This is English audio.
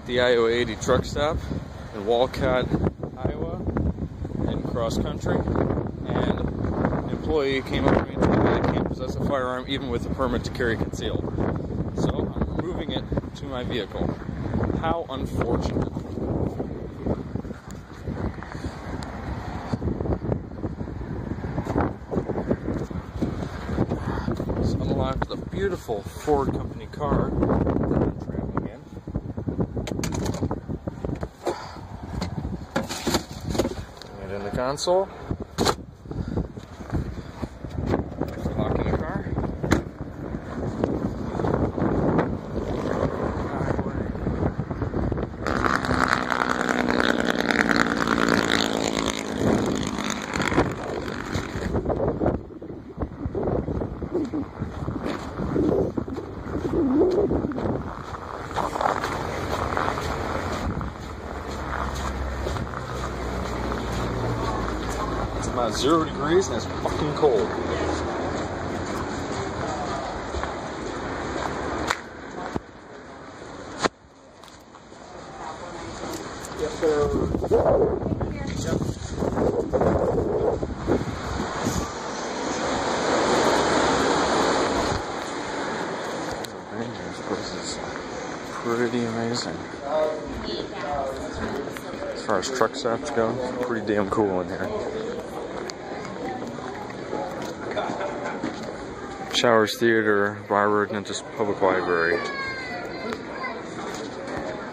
the Iowa 80 truck stop in Walcott, Iowa, in cross country, and an employee came up to me and told me I can't possess a firearm even with a permit to carry concealed. So I'm moving it to my vehicle. How unfortunate. Let's unlock the beautiful Ford company car that I'm traveling in. Putting it in the console. Locking the car. It's about 0 degrees and it's fucking cold. Yes, sir. Yep. This place is pretty amazing. As far as truck stops go, it's pretty damn cool in here. Showers, theater, barber, dentist, public library.